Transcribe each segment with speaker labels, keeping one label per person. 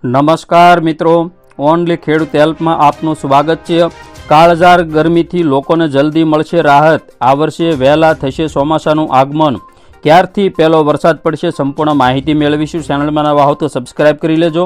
Speaker 1: નમસ્કાર મિત્રો, ઓનલી ખેડૂત હેલ્પમાં આપનું સ્વાગત છે। કાળઝાળ ગરમીથી લોકોને જલ્દી મળશે રાહત। આ વર્ષે વહેલા થશે ચોમાસાનું આગમન। ક્યારથી પહેલો વરસાદ પડશે સંપૂર્ણ માહિતી મેળવીશું। ચેનલમાં નવા હો તો સબસ્ક્રાઇબ કરી લેજો।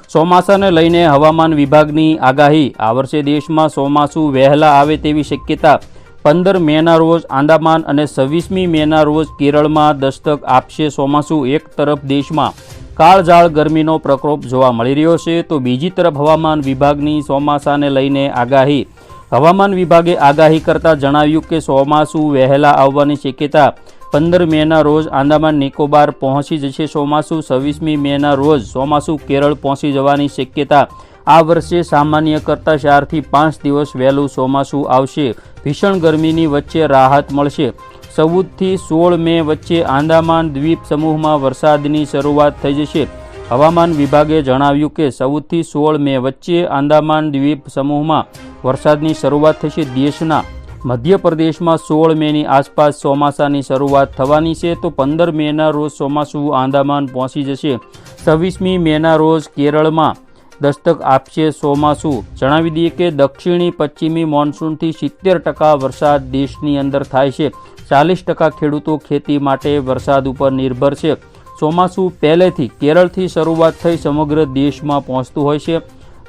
Speaker 1: ચોમાસાને લઈને હવામાન વિભાગની આગાહી। આ વર્ષે દેશમાં ચોમાસું વહેલા આવે તેવી શક્યતા। 15 મેના રોજ આંદામાન અને 26મી મેના રોજ કેરળમાં દસ્તક આપશે ચોમાસું। એક તરફ દેશમાં કાળઝાળ ગરમીનો પ્રકોપ જોવા મળી રહ્યો છે, તો બીજી તરફ હવામાન વિભાગની ચોમાસાને લઈને આગાહી। હવામાન વિભાગે આગાહી કરતા જણાવ્યું કે ચોમાસું વહેલા આવવાની શક્યતા। 15 મેના રોજ આંદામાન નિકોબાર પહોંચી જશે ચોમાસું। 26મી મેના રોજ ચોમાસું કેરળ પહોંચી જવાની શક્યતા। આ વર્ષે સામાન્ય કરતાં 4 થી 5 દિવસ વહેલું ચોમાસું આવશે। ભીષણ ગરમીની વચ્ચે રાહત મળશે। 14 થી 16 મે વચ્ચે આંદામાન દ્વીપ સમૂહમાં વરસાદની શરૂઆત થઈ જશે। હવામાન વિભાગે જણાવ્યું કે 14 થી 16 મે વચ્ચે આંદામાન દ્વીપ સમૂહમાં વરસાદની શરૂઆત થશે। દેશના મધ્યપ્રદેશમાં 16 મેની આસપાસ ચોમાસાની શરૂઆત થવાની છે, તો 15 મેના રોજ ચોમાસું આંદામાન પહોંચી જશે। 26મી મેના રોજ કેરળમાં દસ્તક આપશે ચોમાસું। જણાવી દઈએ કે દક્ષિણી પશ્ચિમી મોન્સૂનથી 70% વરસાદ દેશની અંદર થાય છે। 40% ખેડૂતો ખેતી માટે વરસાદ ઉપર નિર્ભર છે। ચોમાસું પહેલેથી કેરળથી શરૂઆત થઈ સમગ્ર દેશમાં પહોંચતું હોય છે।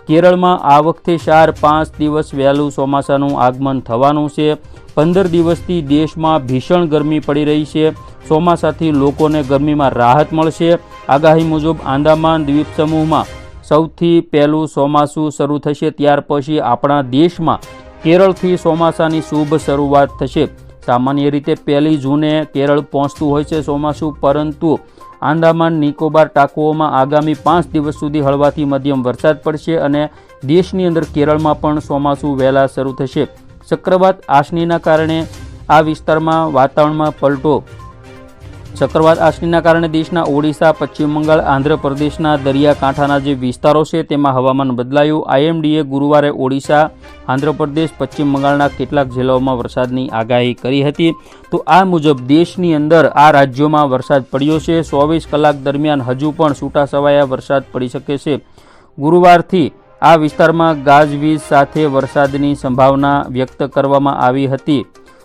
Speaker 1: કેરળમાં આ વખતે 4-5 દિવસ વહેલું ચોમાસાનું આગમન થવાનું છે। 15 દિવસથી દેશમાં ભીષણ ગરમી પડી રહી છે। ચોમાસાથી લોકોને ગરમીમાં રાહત મળશે। આગાહી મુજબ આંદામાન દ્વીપ સમૂહમાં સૌથી પહેલું ચોમાસું શરૂ થશે, ત્યાર પછી આપણા દેશમાં કેરળથી ચોમાસાની શુભ શરૂઆત થશે। સામાન્ય રીતે 1 જૂને કેરળ પહોંચતું હોય છે ચોમાસું, પરંતુ આંદામાન નિકોબાર ટાપુઓમાં આગામી 5 દિવસ સુધી હળવાથી મધ્યમ વરસાદ પડશે અને દેશની અંદર કેરળમાં પણ ચોમાસું વહેલા શરૂ થશે। ચક્રવાત આશનીના કારણે આ વિસ્તારમાં વાતાવરણમાં પલટો। ચક્રવાત આશનીના કારણે દેશના ઓડિશા, પશ્ચિમ બંગાળ, આંધ્રપ્રદેશના દરિયાકાંઠાના જે વિસ્તારો છે તેમાં હવામાન બદલાયું। IMDએ ગુરુવારે ઓડિશા, આંધ્રપ્રદેશ, પશ્ચિમ બંગાળના કેટલાક જિલ્લાઓમાં વરસાદની આગાહી કરી હતી। તો આ મુજબ દેશની અંદર આ રાજ્યોમાં વરસાદ પડ્યો છે। 24 કલાક દરમિયાન હજુ પણ છૂટાછવાયા વરસાદ પડી શકે છે। ગુરુવારથી આ વિસ્તારમાં ગાજવીજ સાથે વરસાદની સંભાવના વ્યક્ત કરવામાં આવી હતી।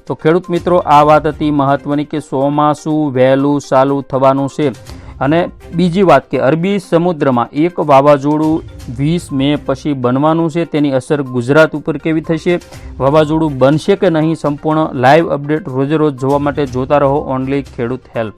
Speaker 1: તો ખેડૂત મિત્રો, આ વાત હતી મહત્વની કે ચોમાસું વહેલું ચાલુ થવાનું છે। અને બીજી વાત કે અરબી સમુદ્રમાં એક વાવાઝોડું 20 મે પછી બનવાનું છે। તેની અસર ગુજરાત ઉપર કેવી થશે, વાવાઝોડું બનશે કે નહીં, સંપૂર્ણ લાઈવ અપડેટ રોજે રોજ જોવા માટે જોતા રહો ઓનલી ખેડૂત હેલ્પ।